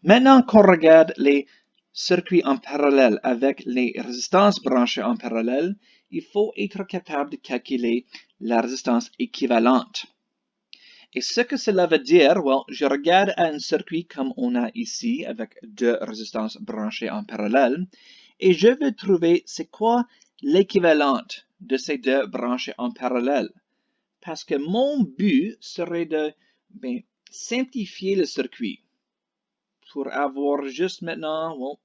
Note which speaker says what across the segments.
Speaker 1: Maintenant qu'on regarde les circuits en parallèle avec les résistances branchées en parallèle, il faut être capable de calculer la résistance équivalente. Et ce que cela veut dire, je regarde un circuit comme on a ici avec deux résistances branchées en parallèle et je veux trouver c'est quoi l'équivalente de ces deux branchées en parallèle. Parce que mon but serait de simplifier le circuit pour avoir juste maintenant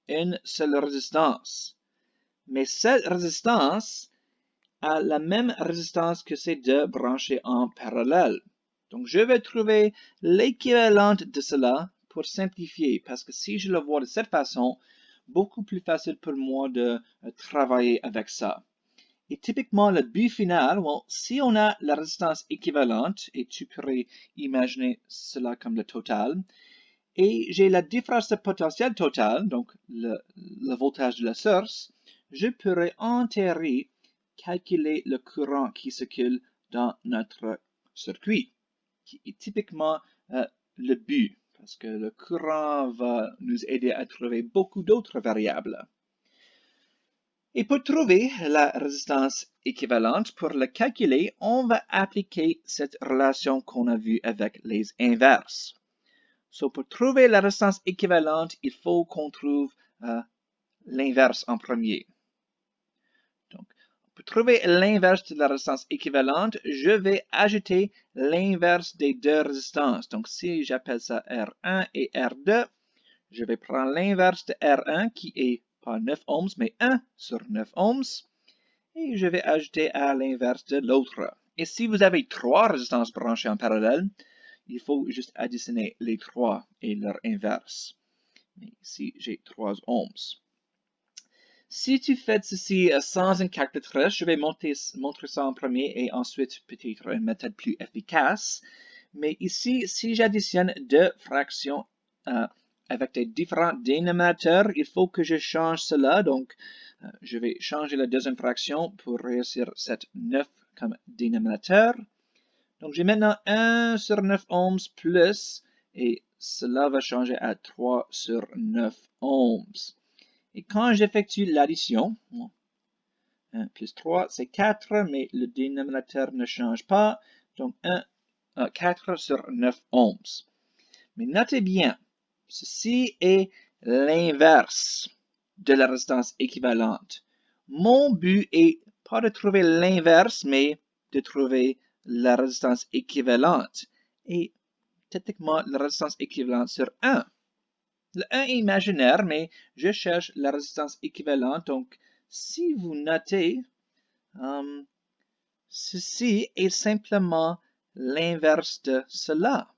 Speaker 1: une seule résistance. Mais cette résistance a la même résistance que ces deux branchées en parallèle. Donc, je vais trouver l'équivalent de cela pour simplifier, parce que si je le vois de cette façon, beaucoup plus facile pour moi de travailler avec ça. Et typiquement, le but final, si on a la résistance équivalente, et tu pourrais imaginer cela comme le total, et j'ai la différence de potentiel total, donc le voltage de la source, je pourrais en théorie calculer le courant qui circule dans notre circuit, qui est typiquement le but, parce que le courant va nous aider à trouver beaucoup d'autres variables. Et pour trouver la résistance équivalente, pour le calculer, on va appliquer cette relation qu'on a vue avec les inverses. Pour trouver la résistance équivalente, il faut qu'on trouve l'inverse en premier. Donc, pour trouver l'inverse de la résistance équivalente, je vais ajouter l'inverse des deux résistances. Donc, si j'appelle ça R1 et R2, je vais prendre l'inverse de R1 qui est pas 9 ohms, mais 1 sur 9 ohms. Et je vais ajouter à l'inverse de l'autre. Et si vous avez trois résistances branchées en parallèle, il faut juste additionner les trois et leur inverse. Mais ici, j'ai 3 ohms. Si tu fais ceci sans une calculatrice, je vais montrer ça en premier et ensuite peut-être une méthode plus efficace. Mais ici, si j'additionne deux fractions avec des différents dénominateurs, il faut que je change cela. Donc, je vais changer la deuxième fraction pour réussir cette 9 comme dénominateur. Donc, j'ai maintenant 1 sur 9 ohms plus, et cela va changer à 3 sur 9 ohms. Et quand j'effectue l'addition, 1 plus 3, c'est 4, mais le dénominateur ne change pas. Donc, 4 sur 9 ohms. Mais notez bien, ceci est l'inverse de la résistance équivalente. Mon but est pas de trouver l'inverse, mais de trouver la résistance équivalente. Et techniquement, la résistance équivalente sur 1. Le 1 est imaginaire, mais je cherche la résistance équivalente. Donc, si vous notez, ceci est simplement l'inverse de cela.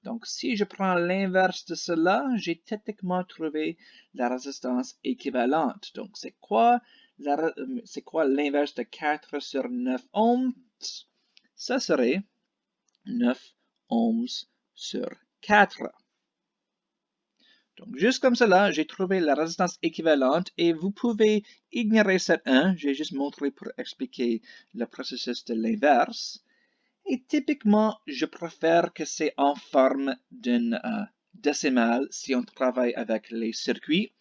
Speaker 1: Donc, si je prends l'inverse de cela, j'ai techniquement trouvé la résistance équivalente. Donc, c'est quoi l'inverse de 4 sur 9 ohms? Ça serait 9 ohms sur 4. Donc, juste comme cela, j'ai trouvé la résistance équivalente et vous pouvez ignorer cette 1. J'ai juste montré pour expliquer le processus de l'inverse. Et typiquement, je préfère que c'est en forme d'une décimale si on travaille avec les circuits.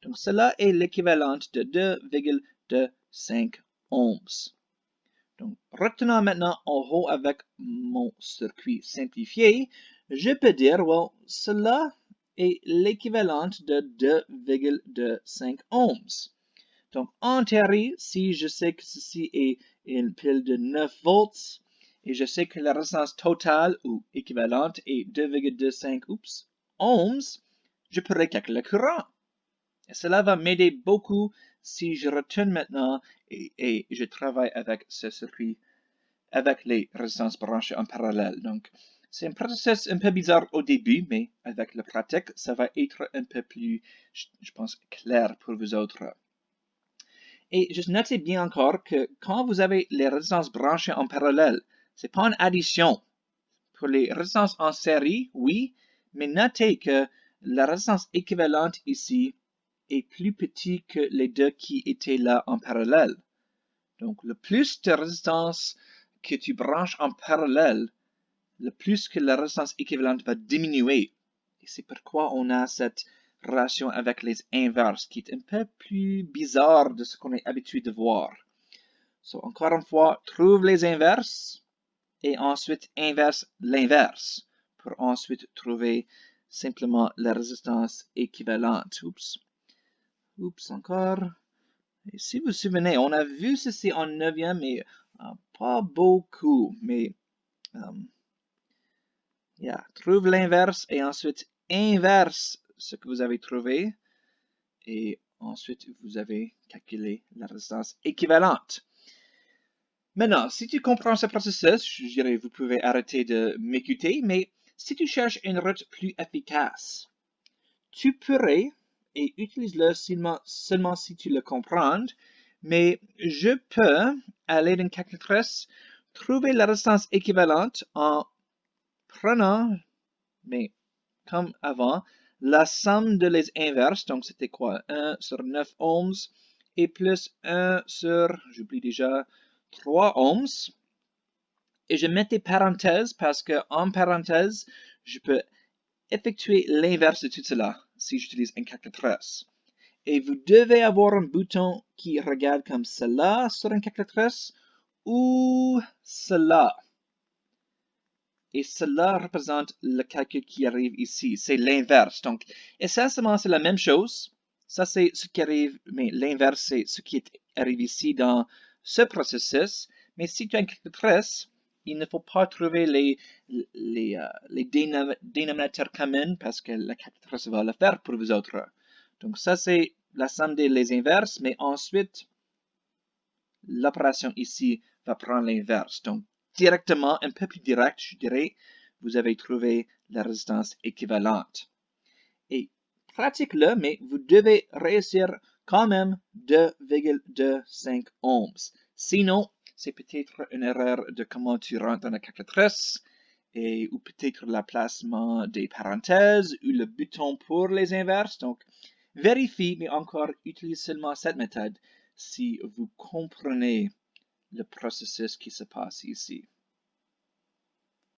Speaker 1: Donc, cela est l'équivalent de 2,25 ohms. Donc, retenant maintenant en haut avec mon circuit simplifié, je peux dire, cela est l'équivalent de 2,25 ohms. Donc, en théorie, si je sais que ceci est une pile de 9 volts, et je sais que la résistance totale ou équivalente est 2,25 ohms, je pourrais calculer le courant. Et cela va m'aider beaucoup si je retourne maintenant et je travaille avec ce circuit, avec les résistances branchées en parallèle. Donc, c'est un processus un peu bizarre au début, mais avec la pratique, ça va être un peu plus, je pense, clair pour vous autres. Et juste notez bien encore que quand vous avez les résistances branchées en parallèle, c'est pas une addition. Pour les résistances en série, oui, mais notez que la résistance équivalente ici est plus petite que les deux qui étaient là en parallèle. Donc, le plus de résistance que tu branches en parallèle, le plus que la résistance équivalente va diminuer. Et c'est pourquoi on a cette relation avec les inverses qui est un peu plus bizarre de ce qu'on est habitué de voir. So, encore une fois, trouve les inverses et ensuite inverse l'inverse pour ensuite trouver simplement la résistance équivalente. Oups, encore. Et si vous vous souvenez, on a vu ceci en 9e, mais pas beaucoup. Mais, trouve l'inverse et ensuite inverse ce que vous avez trouvé. Et ensuite, vous avez calculé la résistance équivalente. Maintenant, si tu comprends ce processus, je dirais vous pouvez arrêter de m'écouter, mais si tu cherches une route plus efficace, tu pourrais, et utilise-le seulement si tu le comprends, mais je peux, à l'aide d'une calculatrice, trouver la résistance équivalente en prenant, mais comme avant, la somme de les inverses, donc c'était quoi? 1 sur 9 ohms, et plus 1 sur, j'oublie déjà, 3 ohms. Et je mets des parenthèses parce que en parenthèse, je peux effectuer l'inverse de tout cela si j'utilise une calculatrice. Et vous devez avoir un bouton qui regarde comme cela sur une calculatrice ou cela. Et cela représente le calcul qui arrive ici. C'est l'inverse. Donc, essentiellement, c'est la même chose. Ça, c'est ce qui arrive, mais l'inverse, c'est ce qui arrive ici dans ce processus. Mais si tu as une calculatrice, il ne faut pas trouver les dénominateurs communs parce que la calculatrice va le faire pour vous autres. Donc, ça, c'est la somme des inverses, mais ensuite, l'opération ici va prendre l'inverse. Donc, directement, un peu plus direct, je dirais, vous avez trouvé la résistance équivalente. Et pratique-le, mais vous devez réussir quand même 2,25 ohms. Sinon, c'est peut-être une erreur de comment tu rentres dans la calculatrice, ou peut-être le placement des parenthèses, ou le bouton pour les inverses. Donc, vérifie, mais encore, utilise seulement cette méthode si vous comprenez le processus qui se passe ici.